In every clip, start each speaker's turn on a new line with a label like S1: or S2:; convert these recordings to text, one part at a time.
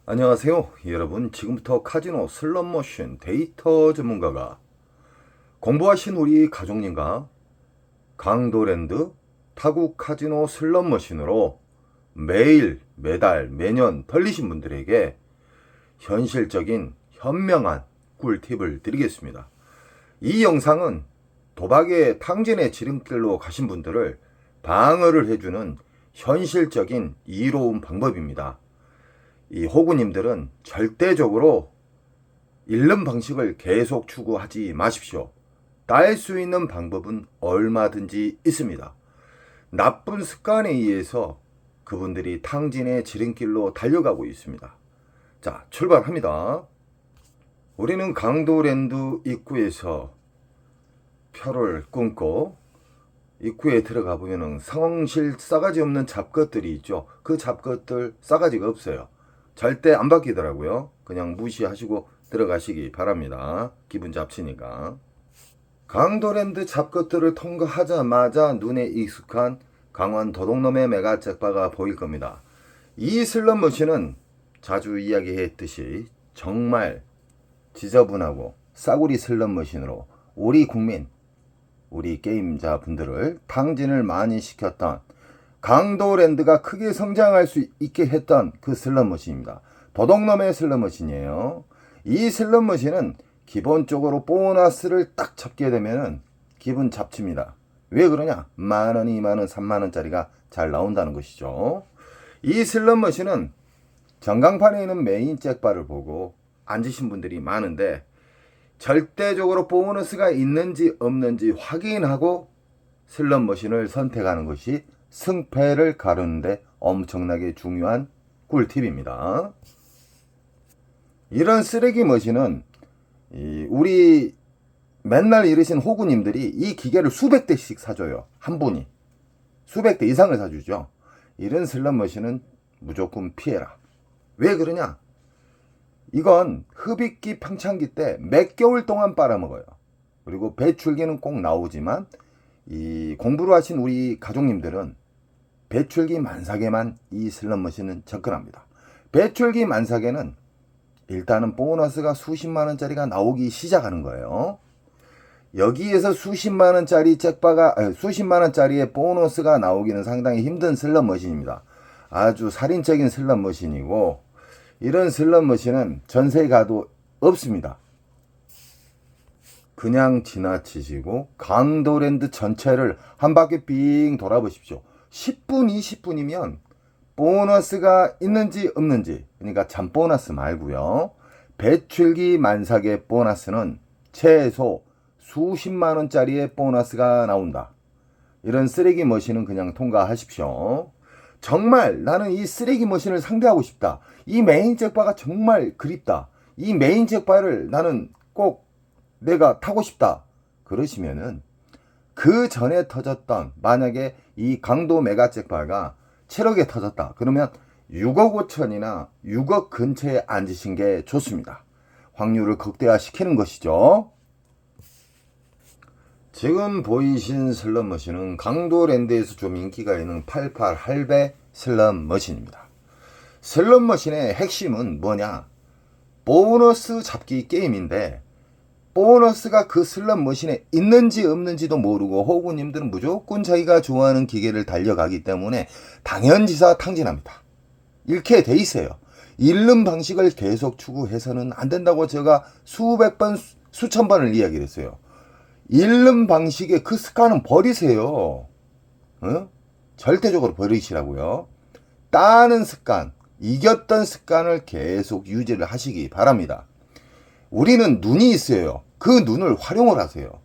S1: 안녕하세요 여러분. 지금부터 카지노 슬롯머신 데이터 전문가가 공부하신 우리 가족님과 강도랜드 타국 카지노 슬롯머신으로 매일 매달 매년 털리신 분들에게 현실적인 현명한 꿀팁을 드리겠습니다. 이 영상은 도박의 탕진의 지름길로 가신 분들을 방어를 해주는 현실적인 이로운 방법입니다. 이 호구님들은 절대적으로 잃는 방식을 계속 추구하지 마십시오. 딸 수 있는 방법은 얼마든지 있습니다. 나쁜 습관에 의해서 그분들이 탕진의 지름길로 달려가고 있습니다. 자, 출발합니다. 우리는 강도랜드 입구에서 표를 끊고 입구에 들어가 보면은 상황실 싸가지 없는 잡것들이 있죠. 그 잡것들 싸가지가 없어요. 절대 안 바뀌더라고요. 그냥 무시하시고 들어가시기 바랍니다. 기분 잡치니까. 강도랜드 잡것들을 통과하자마자 눈에 익숙한 강원 도둑놈의 메가잭바가 보일 겁니다. 이 슬롯머신은 자주 이야기했듯이 정말 지저분하고 싸구리 슬롯머신으로 우리 국민, 우리 게임자 분들을 탕진을 많이 시켰던 강도랜드가 크게 성장할 수 있게 했던 그 슬롯머신입니다. 도둑놈의 슬롯머신이에요. 이 슬롯머신은 기본적으로 보너스를 딱 잡게 되면은 기분 잡칩니다. 왜 그러냐? 만원, 2만원, 3만원짜리가 잘 나온다는 것이죠. 이 슬롯머신은 전광판에 있는 메인 잭바를 보고 앉으신 분들이 많은데 절대적으로 보너스가 있는지 없는지 확인하고 슬롯머신을 선택하는 것이 승패를 가르는데 엄청나게 중요한 꿀팁입니다. 이런 쓰레기 머신은 우리 맨날 이러신 호구님들이 이 기계를 수백 대씩 사줘요. 한 분이 수백 대 이상을 사주죠. 이런 슬롯 머신은 무조건 피해라. 왜 그러냐? 이건 흡입기 평창기 때 몇 개월 동안 빨아먹어요. 그리고 배출기는 꼭 나오지만 이 공부를 하신 우리 가족님들은 배출기 만삭에만 이 슬롯머신은 접근합니다. 배출기 만삭에는 일단은 보너스가 수십만원짜리가 나오기 시작하는 거예요. 여기에서 수십만원짜리 수십만원짜리의 보너스가 나오기는 상당히 힘든 슬롯머신입니다. 아주 살인적인 슬롯머신이고 이런 슬롯머신은 전세에 가도 없습니다. 그냥 지나치시고 강도랜드 전체를 한 바퀴 빙 돌아보십시오. 10분, 20분이면 보너스가 있는지 없는지, 그러니까 잠보너스 말고요. 배출기 만삭의 보너스는 최소 수십만원짜리의 보너스가 나온다. 이런 쓰레기 머신은 그냥 통과하십시오. 정말 나는 이 쓰레기 머신을 상대하고 싶다. 이 메인 잭바가 정말 그립다. 이 메인 잭바를 나는 꼭 내가 타고 싶다. 그러시면은 그 전에 터졌던, 만약에 이 강도 메가 잭바가 7억에 터졌다. 그러면 6억 5천이나 6억 근처에 앉으신 게 좋습니다. 확률을 극대화시키는 것이죠. 지금 보이신 슬롯머신은 강도랜드에서 좀 인기가 있는 88 할배 슬롯머신입니다. 슬롯머신의 핵심은 뭐냐? 보너스 잡기 게임인데 보너스가 그 슬롯머신에 있는지 없는지도 모르고 호구님들은 무조건 자기가 좋아하는 기계를 달려가기 때문에 당연지사 탕진합니다. 이렇게 돼 있어요. 잃는 방식을 계속 추구해서는 안 된다고 제가 수백 번, 수천 번을 이야기를 했어요. 잃는 방식의 그 습관은 버리세요. 절대적으로 버리시라고요. 따는 습관, 이겼던 습관을 계속 유지를 하시기 바랍니다. 우리는 눈이 있어요. 그 눈을 활용을 하세요.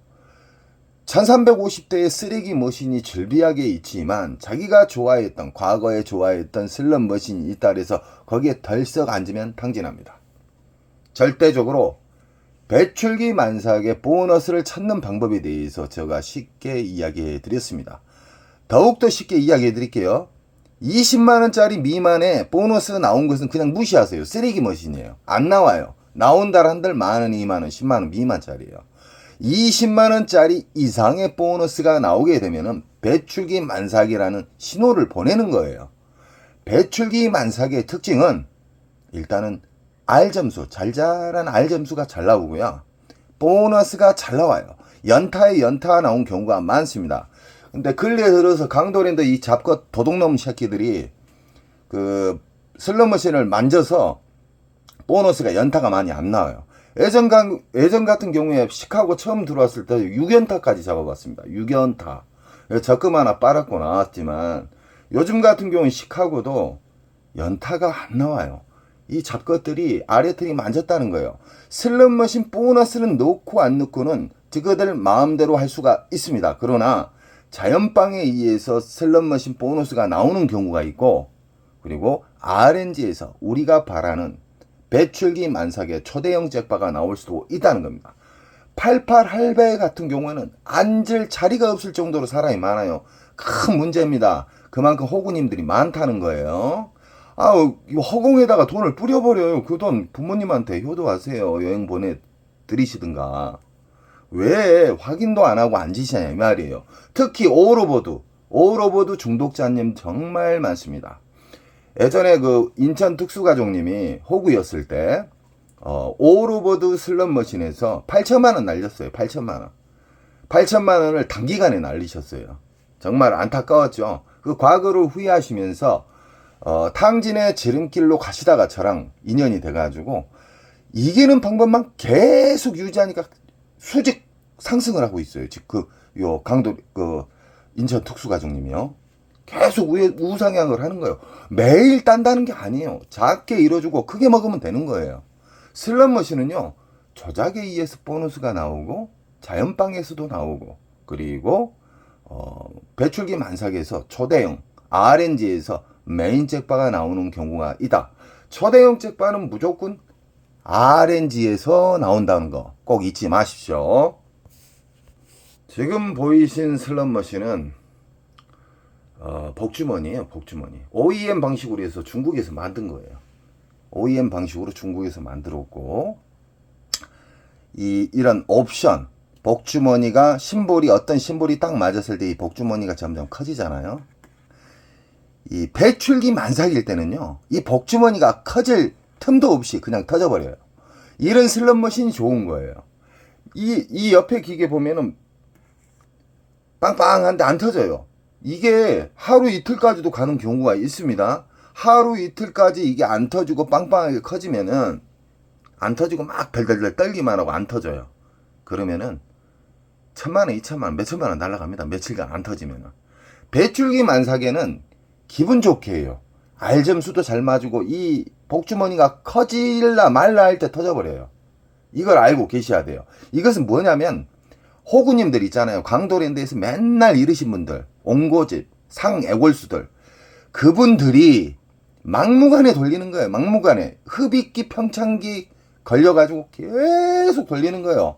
S1: 1350대의 쓰레기 머신이 즐비하게 있지만 자기가 좋아했던, 과거에 좋아했던 슬롯 머신이 있다 그래서 거기에 덜썩 앉으면 탕진합니다. 절대적으로 배출기 만삭의 보너스를 찾는 방법에 대해서 제가 쉽게 이야기해 드렸습니다. 더욱더 쉽게 이야기해 드릴게요. 20만원짜리 미만의 보너스 나온 것은 그냥 무시하세요. 쓰레기 머신이에요. 안 나와요. 나온다 한들 만원, 2만원, 10만원 미만짜리예요. 20만원짜리 이상의 보너스가 나오게 되면은 배출기 만삭이라는 신호를 보내는 거예요. 배출기 만삭의 특징은 일단은 R점수, 잘잘한 R점수가 잘 나오고요. 보너스가 잘 나와요. 연타에 연타가 나온 경우가 많습니다. 근데 근래에 들어서 강도랜드 이 잡것 도둑놈 새끼들이 그 슬롯머신을 만져서 보너스가 연타가 많이 안 나와요. 예전 같은 경우에 시카고 처음 들어왔을 때 6연타까지 잡아봤습니다. 6연타. 적금 하나 빨았고 나왔지만 요즘 같은 경우는 시카고도 연타가 안 나와요. 이 잡것들이 아래틀이 만졌다는 거예요. 슬롯머신 보너스는 넣고 안 넣고는 그들 마음대로 할 수가 있습니다. 그러나 자연방에 의해서 슬롯머신 보너스가 나오는 경우가 있고, 그리고 RNG에서 우리가 바라는 배출기 만삭의 초대형 잭바가 나올 수도 있다는 겁니다. 88 할배 같은 경우에는 앉을 자리가 없을 정도로 사람이 많아요. 큰 문제입니다. 그만큼 호구님들이 많다는 거예요. 허공에다가 돈을 뿌려버려요. 그 돈 부모님한테 효도하세요. 여행 보내드리시든가. 왜 확인도 안 하고 앉으시냐 이 말이에요. 특히 오로보드 중독자님 정말 많습니다. 예전에 그 인천 특수가족님이 호구였을 때 오로보드 슬롯머신에서 8천만 원 날렸어요. 8천만 원을 단기간에 날리셨어요. 정말 안타까웠죠. 그 과거를 후회하시면서 탕진의 지름길로 가시다가 저랑 인연이 돼가지고 이기는 방법만 계속 유지하니까 수직 상승을 하고 있어요. 지금 인천 특수가족님이요. 계속 우상향을 하는 거예요. 매일 딴다는 게 아니에요. 작게 이뤄주고 크게 먹으면 되는 거예요. 슬롯머신은요, 조작에 의해서 보너스가 나오고 자연방에서도 나오고, 그리고 배출기 만삭에서 초대형 RNG에서 메인 잭바가 나오는 경우가 있다. 초대형 잭바는 무조건 RNG에서 나온다는 거 꼭 잊지 마십시오. 지금 보이신 슬롯머신은 복주머니예요. 복주머니. OEM 방식으로 해서 중국에서 만든 거예요. OEM 방식으로 중국에서 만들었고, 이런 옵션, 복주머니가 어떤 심볼이 딱 맞았을 때 이 복주머니가 점점 커지잖아요. 이 배출기 만삭일 때는요, 이 복주머니가 커질 틈도 없이 그냥 터져버려요. 이런 슬롯머신이 좋은 거예요. 이 옆에 기계 보면은 빵빵한데 안 터져요. 이게 하루 이틀까지도 가는 경우가 있습니다. 하루 이틀까지 이게 안 터지고 빵빵하게 커지면은, 안 터지고 막 덜덜덜 떨기만 하고 안 터져요. 그러면은 1,000만원, 2,000만원, 몇천만원 날아갑니다. 며칠간 안 터지면은. 배출기 만삭에는 기분 좋게 해요. R점수도 잘 맞고 이 복주머니가 커질라 말라 할 때 터져버려요. 이걸 알고 계셔야 돼요. 이것은 뭐냐면 호구님들 있잖아요. 강도랜드에서 맨날 이르신 분들, 옹고집, 상애골수들, 그분들이 막무가내 돌리는 거예요. 막무가내. 흡입기, 평창기 걸려가지고 계속 돌리는 거예요.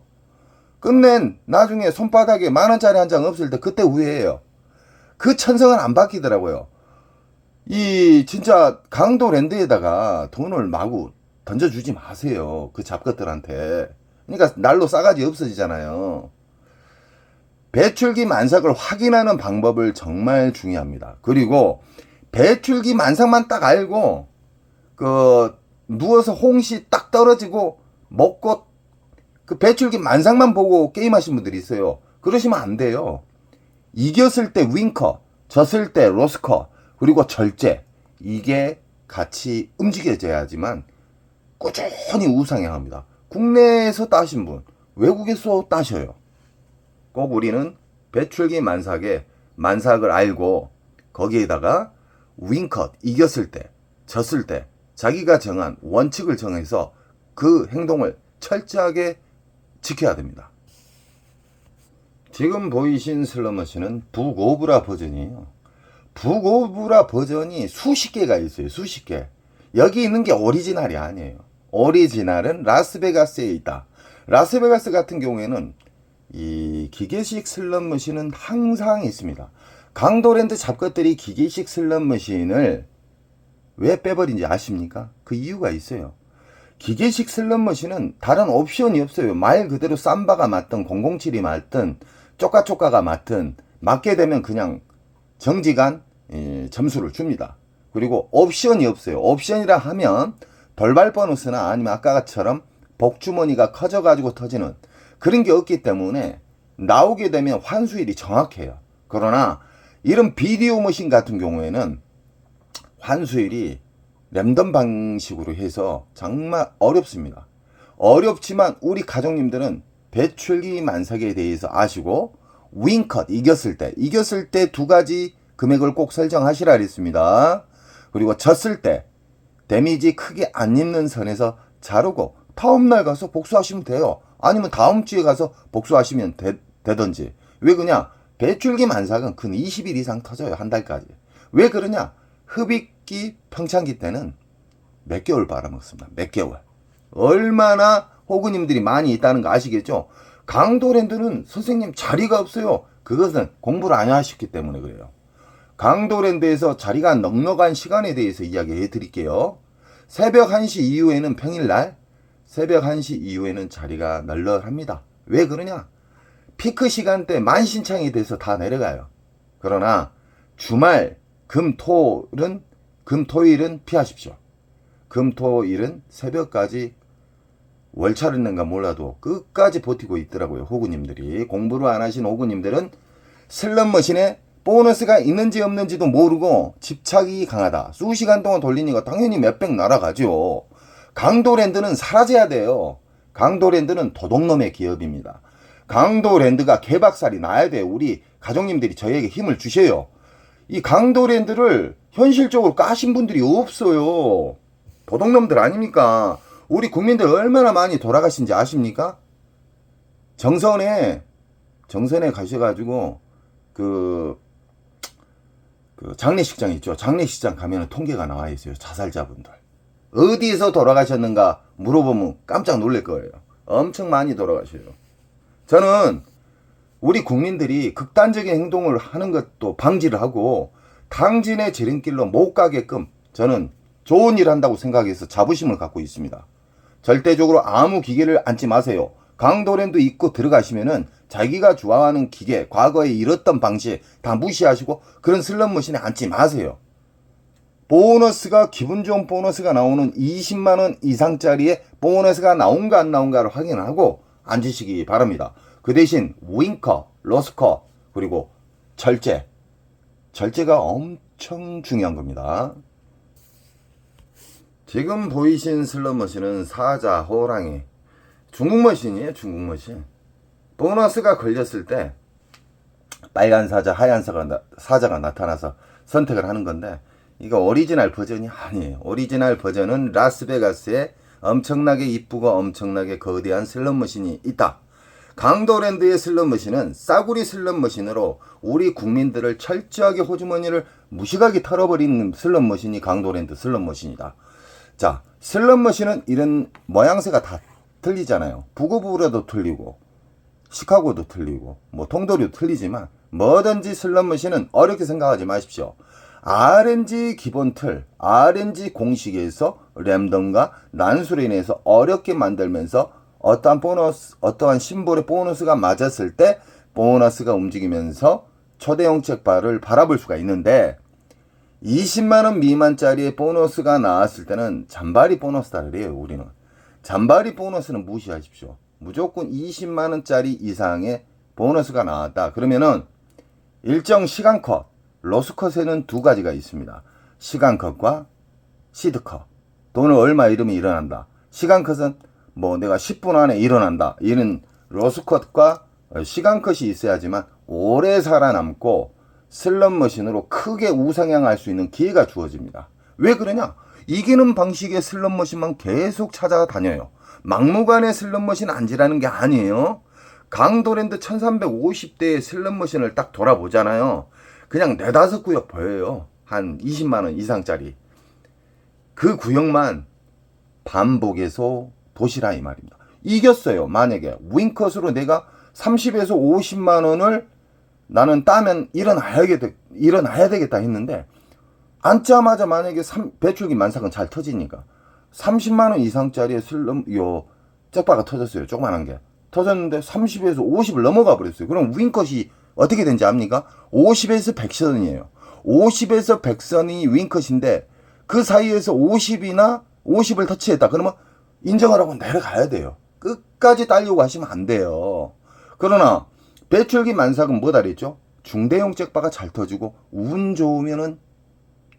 S1: 끝낸 나중에 손바닥에 10,000원짜리 한 장 없을 때 그때 후회해요. 그 천성은 안 바뀌더라고요. 진짜 강도랜드에다가 돈을 마구 던져주지 마세요. 그 잡것들한테. 그러니까 날로 싸가지 없어지잖아요. 배출기 만삭을 확인하는 방법을 정말 중요합니다. 그리고 배출기 만삭만 딱 알고 누워서 홍시 딱 떨어지고 먹고 그 배출기 만삭만 보고 게임하신 분들이 있어요. 그러시면 안 돼요. 이겼을 때 윙커, 졌을 때 로스커, 그리고 절제, 이게 같이 움직여져야지만 꾸준히 우상향합니다. 국내에서 따신 분, 외국에서 따셔요. 꼭 우리는 배출기 만삭을 알고 거기에다가 윙컷, 이겼을 때, 졌을 때 자기가 정한 원칙을 정해서 그 행동을 철저하게 지켜야 됩니다. 지금 보이신 슬롯머신은 북오브라 버전이에요. 북오브라 버전이 수십 개가 있어요. 수십 개. 여기 있는 게 오리지널이 아니에요. 오리지널은 라스베가스에 있다. 라스베가스 같은 경우에는 이 기계식 슬롯머신은 항상 있습니다. 강도랜드 잡것들이 기계식 슬롯머신을 왜 빼버린지 아십니까? 그 이유가 있어요. 기계식 슬롯머신은 다른 옵션이 없어요. 말 그대로 삼바가 맞든 007이 맞든 쪼까쪼까가 맞든 맞게 되면 그냥 정지간 점수를 줍니다. 그리고 옵션이 없어요. 옵션이라 하면 돌발 보너스나 아니면 아까처럼 복주머니가 커져가지고 터지는 그런 게 없기 때문에 나오게 되면 환수율이 정확해요. 그러나 이런 비디오 머신 같은 경우에는 환수율이 랜덤 방식으로 해서 정말 어렵습니다. 어렵지만 우리 가족님들은 배출기 만삭에 대해서 아시고 윙컷 이겼을 때 두 가지 금액을 꼭 설정하시라 그랬습니다. 그리고 졌을 때 데미지 크게 안 입는 선에서 자르고 다음날 가서 복수하시면 돼요. 아니면 다음 주에 가서 복수하시면 되든지. 왜 그러냐? 배출기 만삭은 근 20일 이상 터져요. 한 달까지. 왜 그러냐? 흡입기 평창기 때는 몇 개월 빨아먹습니다. 몇 개월. 얼마나 호구님들이 많이 있다는 거 아시겠죠? 강도랜드는 선생님 자리가 없어요. 그것은 공부를 안 하셨기 때문에 그래요. 강도랜드에서 자리가 넉넉한 시간에 대해서 이야기해 드릴게요. 새벽 1시 이후에는 평일날 새벽 1시 이후에는 자리가 널널합니다. 왜 그러냐? 피크 시간대 만신창이 돼서 다 내려가요. 그러나 주말 금토일은 피하십시오. 금토일은 새벽까지 월차를 낸가 몰라도 끝까지 버티고 있더라고요. 호구님들이. 공부를 안 하신 호구님들은 슬롯머신에 보너스가 있는지 없는지도 모르고 집착이 강하다. 수시간 동안 돌리니까 당연히 몇백 날아가죠. 강도랜드는 사라져야 돼요. 강도랜드는 도둑놈의 기업입니다. 강도랜드가 개박살이 나야 돼요. 우리 가족님들이 저희에게 힘을 주셔요. 이 강도랜드를 현실적으로 까신 분들이 없어요. 도둑놈들 아닙니까? 우리 국민들 얼마나 많이 돌아가신지 아십니까? 정선에 가셔가지고 그 장례식장 있죠. 장례식장 가면은 통계가 나와 있어요. 자살자분들. 어디서 돌아가셨는가 물어보면 깜짝 놀랄 거예요. 엄청 많이 돌아가셔요. 저는 우리 국민들이 극단적인 행동을 하는 것도 방지를 하고 당진의 지름길로 못 가게끔 저는 좋은 일 한다고 생각해서 자부심을 갖고 있습니다. 절대적으로 아무 기계를 앉지 마세요. 강도랜드 입고 들어가시면은 자기가 좋아하는 기계, 과거에 잃었던 방식 다 무시하시고 그런 슬롯머신에 앉지 마세요. 보너스가 기분 좋은 보너스가 나오는 20만원 이상짜리의 보너스가 나온가 안 나온가를 확인하고 앉으시기 바랍니다. 그 대신 윙커, 로스커 그리고 절제가 엄청 중요한 겁니다. 지금 보이신 슬롯머신은 사자, 호랑이 중국머신이에요. 중국머신. 보너스가 걸렸을 때 빨간 사자, 하얀 사자가 나타나서 선택을 하는 건데 이거 오리지널 버전이 아니에요. 오리지널 버전은 라스베가스에 엄청나게 이쁘고 엄청나게 거대한 슬롯머신이 있다. 강도랜드의 슬롯머신은 싸구리 슬롯머신으로 우리 국민들을 철저하게 호주머니를 무식하게 털어버리는 슬롯머신이 강도랜드 슬롯머신이다. 자, 슬롯머신은 이런 모양새가 다 틀리잖아요. 부고부라도 틀리고 시카고도 틀리고 뭐 통도리도 틀리지만 뭐든지 슬롯머신은 어렵게 생각하지 마십시오. RNG 기본 틀, RNG 공식에서 랜덤과 난수로 인해서 어렵게 만들면서 어떠한 심볼의 보너스가 맞았을 때 보너스가 움직이면서 초대형 책발을 바라볼 수가 있는데 20만원 미만짜리의 보너스가 나왔을 때는 잔바리 보너스다 그래요. 우리는 잔바리 보너스는 무시하십시오. 무조건 20만원짜리 이상의 보너스가 나왔다. 그러면은 일정 시간컷, 로스컷에는 두 가지가 있습니다. 시간컷과 시드컷. 돈을 얼마 잃으면 일어난다. 시간컷은 뭐 내가 10분 안에 일어난다. 이는 로스컷과 시간컷이 있어야지만 오래 살아남고 슬롯머신으로 크게 우상향할 수 있는 기회가 주어집니다. 왜 그러냐? 이기는 방식의 슬롯머신만 계속 찾아다녀요. 막무가내 슬롯머신 앉으라는 게 아니에요. 강도랜드 1350대의 슬롯머신을 딱 돌아보잖아요. 그냥 4-5 구역 보여요. 한 20만원 이상짜리. 그 구역만 반복해서 보시라 이 말입니다. 이겼어요. 만약에 윙컷으로 내가 30에서 50만원을 나는 따면 일어나야 되겠다 했는데 앉자마자 만약에 배출기 만삭은 잘 터지니까 30만원 이상짜리의 잭바가 터졌어요. 조그만한 게 터졌는데 30에서 50을 넘어가 버렸어요. 그럼 윙컷이 어떻게 된지 압니까? 50에서 100선이에요. 50에서 100선이 윙컷인데 그 사이에서 50이나 50을 터치했다. 그러면 인정을 하고 내려가야 돼요. 끝까지 딸려고 하시면 안 돼요. 그러나 배출기 만삭은 뭐다 그랬죠? 중대형 잭바가 잘 터지고 운 좋으면은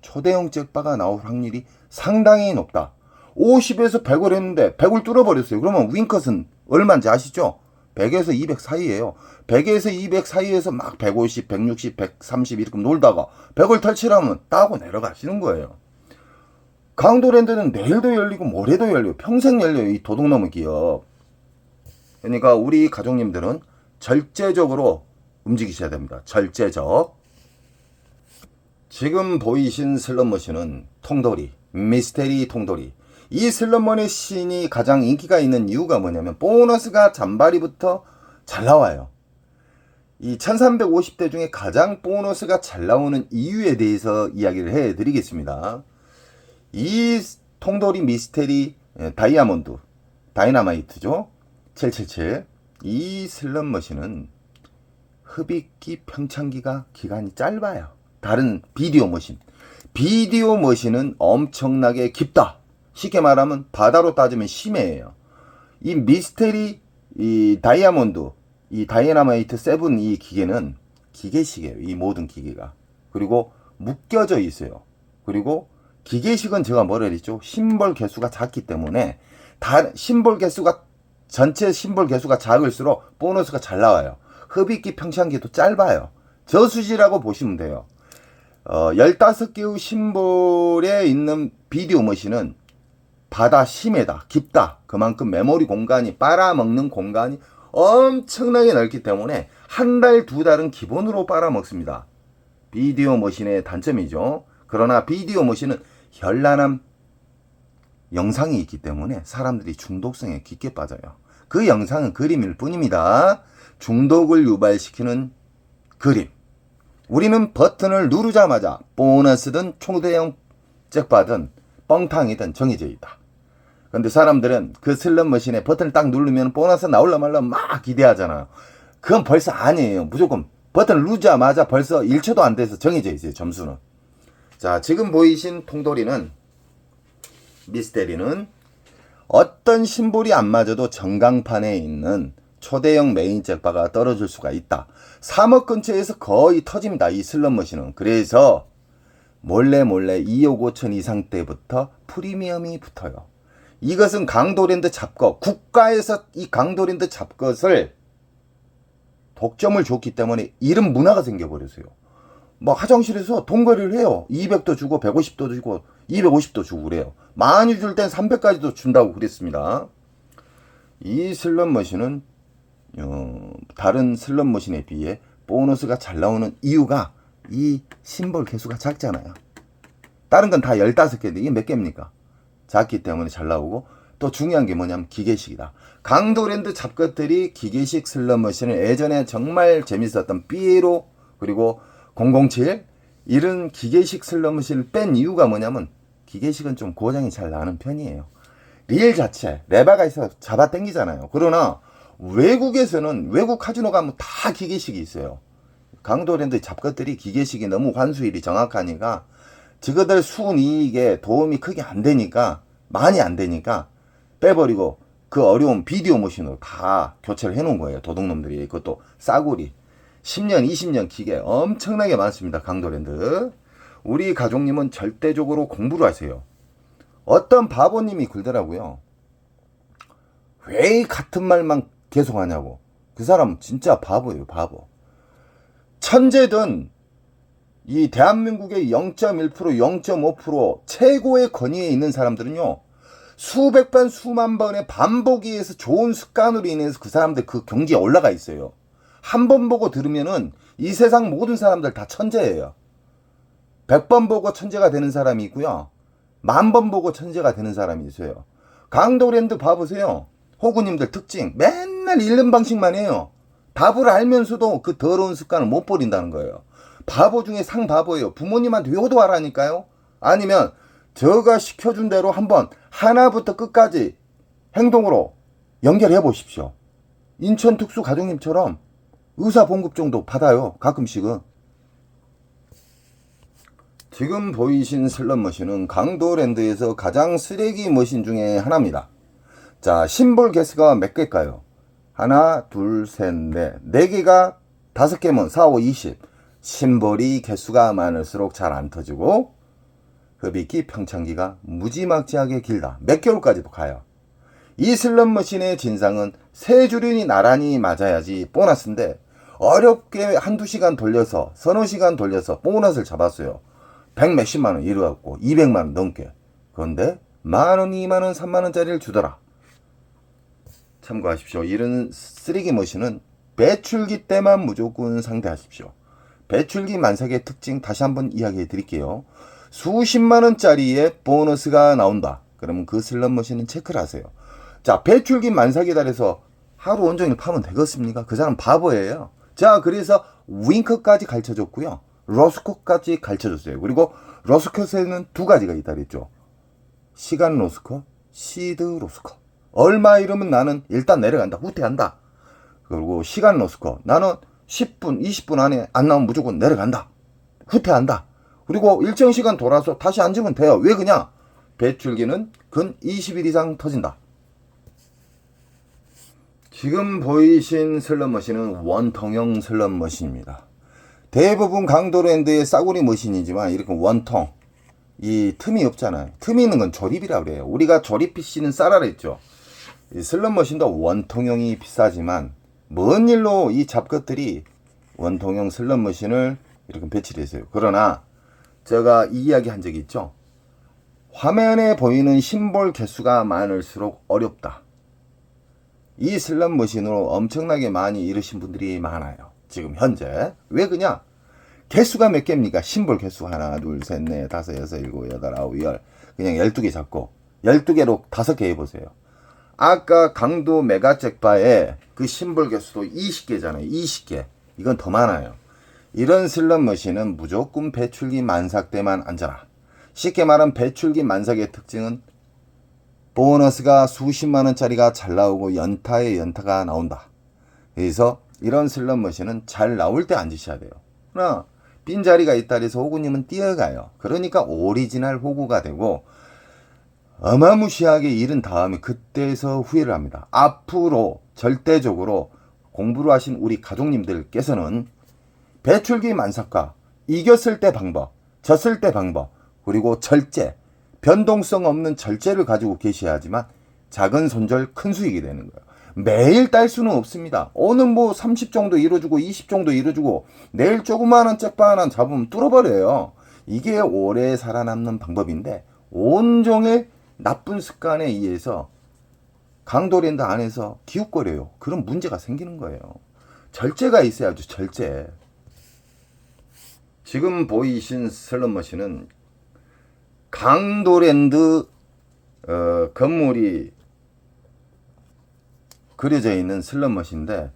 S1: 초대형 잭바가 나올 확률이 상당히 높다. 50에서 100을 했는데 100을 뚫어버렸어요. 그러면 윙컷은 얼마인지 아시죠? 100에서 200 사이에요. 100에서 200 사이에서 막 150, 160, 130 이렇게 놀다가 100을 탈취하면 따고 내려가시는 거예요. 강도랜드는 내일도 열리고 모레도 열려요. 평생 열려요. 이 도둑놈의 기업. 그러니까 우리 가족님들은 절제적으로 움직이셔야 됩니다. 절제적. 지금 보이신 슬롯머신은 통돌이, 미스테리 통돌이. 이 슬롯머신이 가장 인기가 있는 이유가 뭐냐면 보너스가 잔바리부터 잘 나와요. 이 1350대 중에 가장 보너스가 잘 나오는 이유에 대해서 이야기를 해드리겠습니다. 이 통돌이 미스테리 다이아몬드, 다이너마이트죠. 777. 이 슬롯머신은 흡입기 평창기가 기간이 짧아요. 다른 비디오 머신. 비디오 머신은 엄청나게 깊다. 쉽게 말하면 바다로 따지면 심해예요. 이 미스테리, 이 다이아몬드, 이 다이너마이트 7 이 기계는 기계식이에요. 이 모든 기계가. 그리고 묶여져 있어요. 그리고 기계식은 제가 뭐라 그랬죠? 심볼 개수가 작기 때문에 심볼 개수가 전체 심볼 개수가 작을수록 보너스가 잘 나와요. 흡입기 평창기도 짧아요. 저수지라고 보시면 돼요. 15개의 심볼에 있는 비디오 머신은 바다 심해다, 깊다. 그만큼 메모리 공간이 빨아먹는 공간이 엄청나게 넓기 때문에 한 달, 두 달은 기본으로 빨아먹습니다. 비디오 머신의 단점이죠. 그러나 비디오 머신은 현란한 영상이 있기 때문에 사람들이 중독성에 깊게 빠져요. 그 영상은 그림일 뿐입니다. 중독을 유발시키는 그림. 우리는 버튼을 누르자마자 보너스든 초대형 잭바든 뻥탕이든 정해져 있다. 근데 사람들은 그 슬롯머신에 버튼을 딱 누르면 보너스 나올라 말라 막 기대하잖아요. 그건 벌써 아니에요. 무조건 버튼을 누르자마자 벌써 1초도 안 돼서 정해져 있어요. 점수는. 자, 지금 보이신 통돌이는 미스테리는 어떤 심볼이 안 맞아도 전광판에 있는 초대형 메인 잭바가 떨어질 수가 있다. 3억 근처에서 거의 터집니다. 이 슬롯머신은. 그래서 몰래 2억 5천 이상 때부터 프리미엄이 붙어요. 이것은 강도랜드 잡것, 국가에서 이 강도랜드 잡것을 독점을 줬기 때문에 이런 문화가 생겨버렸어요. 뭐 화장실에서 돈거리를 해요. 200도 주고 150도 주고 250도 주고 그래요. 많이 줄 땐 300까지도 준다고 그랬습니다. 이 슬롯머신은 다른 슬롯머신에 비해 보너스가 잘 나오는 이유가 이 심볼 개수가 작잖아요. 다른 건 다 15개인데 이게 몇 개입니까? 작기 때문에 잘 나오고, 또 중요한 게 뭐냐면 기계식이다. 강도랜드 잡것들이 기계식 슬롯머신을 예전에 정말 재밌었던 삐에로 그리고 007 이런 기계식 슬롯머신을 뺀 이유가 뭐냐면 기계식은 좀 고장이 잘 나는 편이에요. 릴 자체 레바가 있어서 잡아 당기잖아요. 그러나 외국에서는 외국 카지노 가면 다 기계식이 있어요. 강도랜드 잡것들이 기계식이 너무 환수율이 정확하니까 저거들 순이익에 도움이 크게 안 되니까, 많이 안 되니까 빼버리고 그 어려운 비디오 머신으로 다 교체를 해놓은 거예요. 도둑놈들이. 그것도 싸구리 10년 20년 기계 엄청나게 많습니다. 강도랜드. 우리 가족님은 절대적으로 공부를 하세요. 어떤 바보님이 굴더라고요. 왜 같은 말만 계속 하냐고. 그 사람 진짜 바보예요. 바보. 천재든 이 대한민국의 0.1%, 0.5% 최고의 권위에 있는 사람들은요, 수백 번, 수만 번의 반복에 의해서 좋은 습관으로 인해서 그 사람들 그 경지에 올라가 있어요. 한 번 보고 들으면은 이 세상 모든 사람들 다 천재예요. 100번 보고 천재가 되는 사람이 있고요. 10,000번 보고 천재가 되는 사람이 있어요. 강도랜드 봐보세요. 호구님들 특징. 맨날 잃는 방식만 해요. 답을 알면서도 그 더러운 습관을 못 버린다는 거예요. 바보 중에 상바보예요. 부모님한테 효도하라니까요. 아니면 제가 시켜준 대로 한번 하나부터 끝까지 행동으로 연결해 보십시오. 인천 특수 가족님처럼 의사 봉급 정도 받아요. 가끔씩은. 지금 보이신 슬롯머신은 강도랜드에서 가장 쓰레기 머신 중에 하나입니다. 자, 심볼 개수가 몇 개일까요? 하나, 둘, 셋, 넷. 4개가 5개면 4, 5, 20. 심볼이 개수가 많을수록 잘 안 터지고 흡입기, 평창기가 무지막지하게 길다. 몇 개월까지도 가요. 이 슬롯머신의 진상은 세 줄이 나란히 맞아야지 보너스인데 어렵게 한두 시간 돌려서 서너 시간 돌려서 보너스를 잡았어요. 100 몇십만 원 이래갖고 200만 원 넘게. 그런데 만원, 2만원, 3만원짜리를 주더라. 참고하십시오. 이런 쓰레기 머신은 배출기 때만 무조건 상대하십시오. 배출기 만삭의 특징 다시 한번 이야기해 드릴게요. 수십만원짜리의 보너스가 나온다. 그러면 그 슬롯 머신은 체크를 하세요. 자, 배출기 만삭이다 해서 하루 온종일 파면 되겠습니까? 그 사람 바보예요. 자, 그래서 윙크까지 가르쳐줬고요. 로스컷까지 가르쳐줬어요. 그리고 로스컷에는 두 가지가 있다 그랬죠. 시간 로스컷, 시드 로스컷. 얼마 이러면 나는 일단 내려간다. 후퇴한다. 그리고 시간 로스컷. 나는 10분, 20분 안에 안 나오면 무조건 내려간다. 후퇴한다. 그리고 일정 시간 돌아서 다시 앉으면 돼요. 왜 그냐? 배출기는 근 20일 이상 터진다. 지금 보이신 슬롯머신은 원통형 슬롯머신입니다. 대부분 강도랜드의 싸구리 머신이지만 이렇게 원통, 이 틈이 없잖아요. 틈이 있는 건 조립이라고 그래요. 우리가 조립 PC는 싸라 그랬죠. 이 슬롯머신도 원통형이 비싸지만 먼 일로 이 잡것들이 원통형 슬롯머신을 이렇게 배치를 했어요. 그러나 제가 이 이야기 한 적이 있죠. 화면에 보이는 심볼 개수가 많을수록 어렵다. 이 슬롯머신으로 엄청나게 많이 잃으신 분들이 많아요. 지금 현재. 왜 그냐? 개수가 몇 개입니까? 심볼 개수 하나, 둘, 셋, 넷, 다섯, 여섯, 일곱, 여덟, 아홉, 열. 그냥 12개 잡고 12개로 5개 해보세요. 아까 강도 메가잭바에 그 심볼 개수도 20개잖아요. 20개. 이건 더 많아요. 이런 슬롯머신은 무조건 배출기 만삭 때만 앉아라. 쉽게 말하면 배출기 만삭의 특징은 보너스가 수십만원짜리가 잘 나오고 연타에 연타가 나온다. 그래서 이런 슬롯머신은 잘 나올 때 앉으셔야 돼요. 그러나 빈자리가 있다 해서 호구님은 뛰어가요. 그러니까 오리지널 호구가 되고 어마무시하게 잃은 다음에 그때서 후회를 합니다. 앞으로 절대적으로 공부를 하신 우리 가족님들께서는 배출기 만삭과 이겼을 때 방법, 졌을 때 방법, 그리고 절제, 변동성 없는 절제를 가지고 계셔야지만 작은 손절 큰 수익이 되는 거예요. 매일 딸 수는 없습니다. 오늘 뭐 30 정도 이뤄주고 20 정도 이뤄주고 내일 조그마한 잭바 하나 잡으면 뚫어버려요. 이게 오래 살아남는 방법인데 온종일 나쁜 습관에 의해서 강도랜드 안에서 기웃거려요. 그런 문제가 생기는 거예요. 절제가 있어야죠. 절제. 지금 보이신 슬롯머신은 강도랜드 건물이 그려져 있는 슬롯머신인데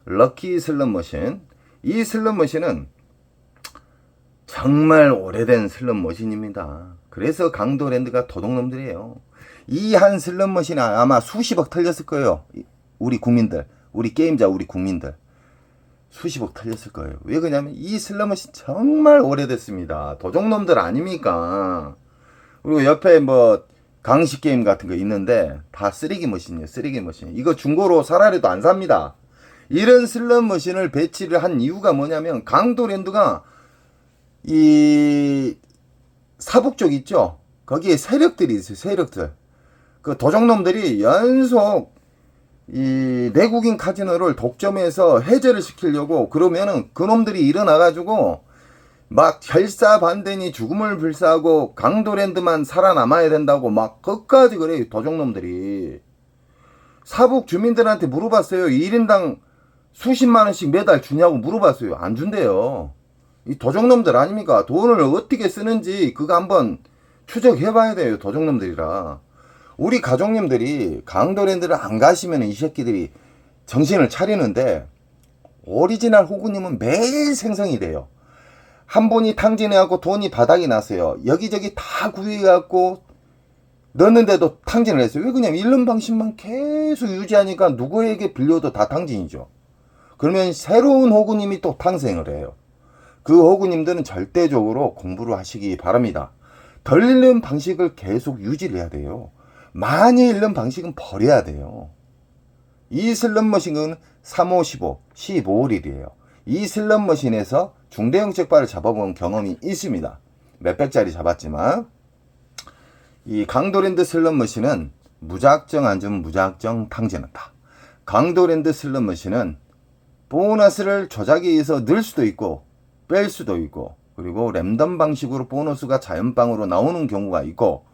S1: 럭키 슬롯머신. 이 슬롯머신은 정말 오래된 슬롯머신입니다. 그래서 강도랜드가 도둑놈들이에요. 이 한 슬롯머신이 아마 수십억 털렸을 거예요. 우리 국민들, 우리 게임자, 우리 국민들 수십억 털렸을 거예요. 왜 그러냐면 이 슬롯머신 정말 오래됐습니다. 도둑놈들 아닙니까? 그리고 옆에 뭐 강식 게임 같은 거 있는데 다 쓰레기 머신이에요. 쓰레기 머신. 이거 중고로 사라리도 안 삽니다. 이런 슬롯 머신을 배치를 한 이유가 뭐냐면 강도랜드가 이 사북 쪽 있죠. 거기에 세력들이 있어요. 세력들. 그 도적놈들이 연속 이 내국인 카지노를 독점해서 해제를 시키려고 그러면은 그놈들이 일어나가지고 막 결사반대니 죽음을 불사하고 강도랜드만 살아남아야 된다고 막 끝까지 그래요. 도적놈들이. 사북 주민들한테 물어봤어요. 1인당 수십만원씩 매달 주냐고 물어봤어요. 안 준대요. 이 도적놈들 아닙니까? 돈을 어떻게 쓰는지 그거 한번 추적해봐야 돼요. 도적놈들이라. 우리 가족님들이 강도랜드를 안 가시면 이 새끼들이 정신을 차리는데 오리지널 호구님은 매일 생성이 돼요. 한 분이 탕진해갖고 돈이 바닥이 났어요. 여기저기 다 구해갖고 넣는데도 탕진을 했어요. 왜 그냥 잃는 방식만 계속 유지하니까 누구에게 빌려도 다 탕진이죠. 그러면 새로운 호구님이 또 탄생을 해요. 그 호구님들은 절대적으로 공부를 하시기 바랍니다. 덜 읽는 방식을 계속 유지를 해야 돼요. 많이 읽는 방식은 버려야 돼요. 이 슬롯머신은 3, 5, 15, 15일이에요. 이 슬롯머신에서 중대형 잭바를 잡아본 경험이 있습니다. 몇백짜리 잡았지만 이 강도랜드 슬롯머신은 무작정 앉으면 무작정 탕진한다. 강도랜드 슬롯머신은 보너스를 조작에 의해서 넣을 수도 있고 뺄 수도 있고, 그리고 랜덤 방식으로 보너스가 자연방으로 나오는 경우가 있고,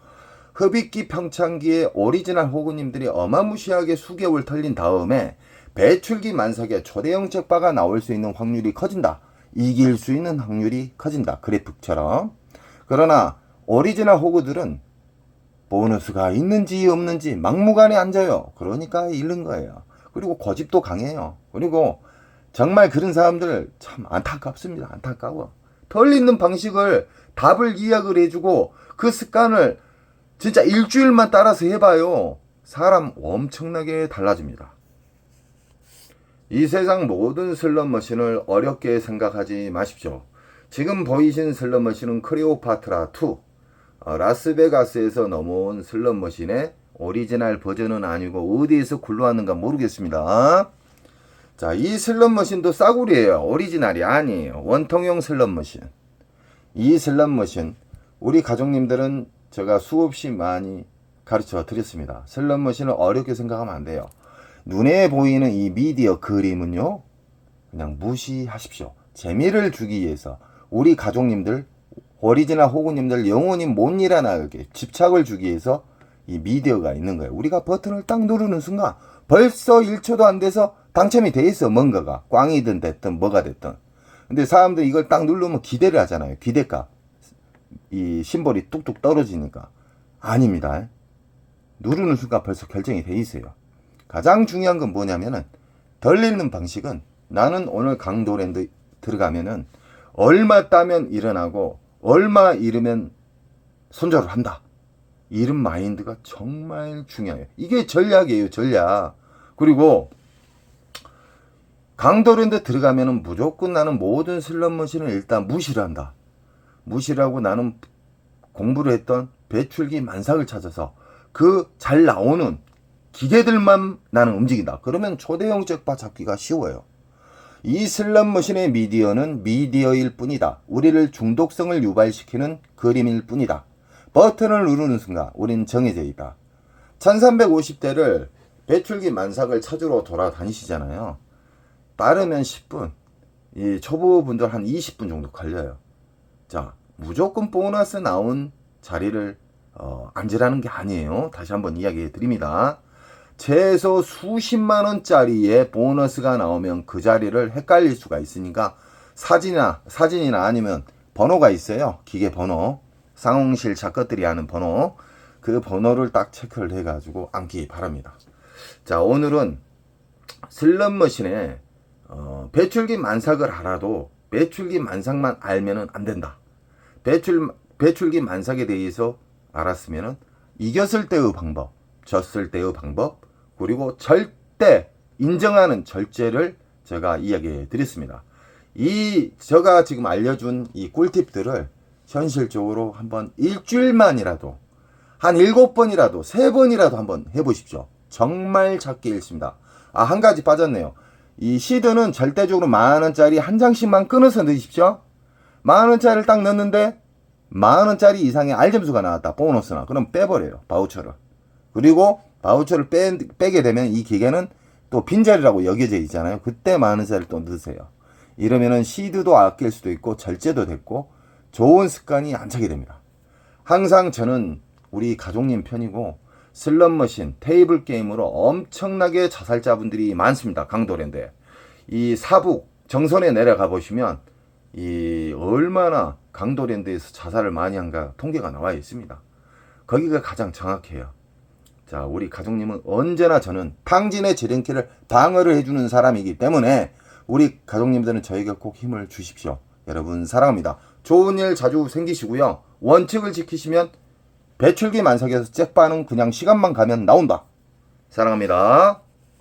S1: 흡입기 평창기에 오리지널 호구님들이 어마무시하게 수개월 털린 다음에 배출기 만삭에 초대형 잭바가 나올 수 있는 확률이 커진다. 이길 수 있는 확률이 커진다. 그래프처럼. 그러나 오리지널 호구들은 보너스가 있는지 없는지 막무가내 앉아요. 그러니까 잃는 거예요. 그리고 고집도 강해요. 그리고 정말 그런 사람들 참 안타깝습니다. 안타까워. 덜 있는 방식을 답을 이야기를 해주고 그 습관을 진짜 일주일만 따라서 해봐요. 사람 엄청나게 달라집니다. 이 세상 모든 슬롯머신을 어렵게 생각하지 마십시오. 지금 보이신 슬롯머신은 클레오파트라2, 라스베가스에서 넘어온 슬롯머신의 오리지널 버전은 아니고 어디에서 굴러왔는가 모르겠습니다. 자, 이 슬롯머신도 싸구려예요. 오리지널이 아니에요. 원통형 슬롯머신. 이 슬롯머신 우리 가족님들은 제가 수없이 많이 가르쳐 드렸습니다. 슬롯머신을 어렵게 생각하면 안 돼요. 눈에 보이는 이 미디어 그림은요, 그냥 무시하십시오. 재미를 주기 위해서 우리 가족님들, 오리지널 호구님들 영원히 못 일어나게 집착을 주기 위해서 이 미디어가 있는 거예요. 우리가 버튼을 딱 누르는 순간 벌써 1초도 안 돼서 당첨이 돼 있어. 뭔가가 꽝이든 됐든 뭐가 됐든. 근데 사람들이 이걸 딱 누르면 기대를 하잖아요. 기대값. 이 심볼이 뚝뚝 떨어지니까. 아닙니다. 누르는 순간 벌써 결정이 돼 있어요. 가장 중요한 건 뭐냐면은 덜 읽는 방식은 나는 오늘 강도랜드 들어가면은 얼마 따면 일어나고 얼마 잃으면 손절을 한다. 이런 마인드가 정말 중요해요. 이게 전략이에요. 전략. 그리고 강도랜드 들어가면은 무조건 나는 모든 슬롯머신을 일단 무시를 한다. 무시를 하고 나는 공부를 했던 배출기 만삭을 찾아서 그 잘 나오는 기계들만 나는 움직인다. 그러면 초대형 잭바 잡기가 쉬워요. 이 슬롯머신의 미디어는 미디어일 뿐이다. 우리를 중독성을 유발시키는 그림일 뿐이다. 버튼을 누르는 순간 우린 정해져 있다. 1350대를 배출기 만삭을 찾으러 돌아다니시잖아요. 빠르면 10분, 이 초보분들 한 20분 정도 걸려요. 자, 무조건 보너스 나온 자리를 앉으라는 게 아니에요. 다시 한번 이야기해 드립니다. 최소 수십만원짜리의 보너스가 나오면 그 자리를 헷갈릴 수가 있으니까 사진이나 아니면 번호가 있어요. 기계 번호. 상홍실 작가들이 하는 번호. 그 번호를 딱 체크를 해가지고 앉기 바랍니다. 자, 오늘은 슬롯머신에 배출기 만삭을 알아도 배출기 만삭만 알면은 안 된다. 배출기 만삭에 대해서 알았으면은 이겼을 때의 방법, 졌을 때의 방법, 그리고 절대 인정하는 절제를 제가 이야기해 드렸습니다. 제가 지금 알려준 이 꿀팁들을 현실적으로 한번 일주일만이라도 한 7번이라도 3번이라도 한번 해보십시오. 정말 작게 읽습니다. 한 가지 빠졌네요. 이 시드는 절대적으로 10,000원짜리 한 장씩만 끊어서 넣으십시오. 10,000원짜리를 딱 넣는데 10,000원짜리 이상의 알점수가 나왔다. 보너스나. 그럼 빼버려요. 바우처를. 그리고 바우처를 빼게 되면 이 기계는 또 빈자리라고 여겨져 있잖아요. 그때 10,000원짜리를 또 넣으세요. 이러면은 시드도 아낄 수도 있고 절제도 됐고 좋은 습관이 안 차게 됩니다. 항상 저는 우리 가족님 편이고 슬롯머신, 테이블 게임으로 엄청나게 자살자분들이 많습니다. 강도랜드에. 이 사북 정선에 내려가 보시면 이 얼마나 강도랜드에서 자살을 많이 한가 통계가 나와 있습니다. 거기가 가장 정확해요. 자, 우리 가족님은 언제나 저는 탕진의 지름길을 방어를 해주는 사람이기 때문에 우리 가족님들은 저에게 꼭 힘을 주십시오. 여러분 사랑합니다. 좋은 일 자주 생기시고요. 원칙을 지키시면 배출기 만삭에서 잭바는 그냥 시간만 가면 나온다. 사랑합니다.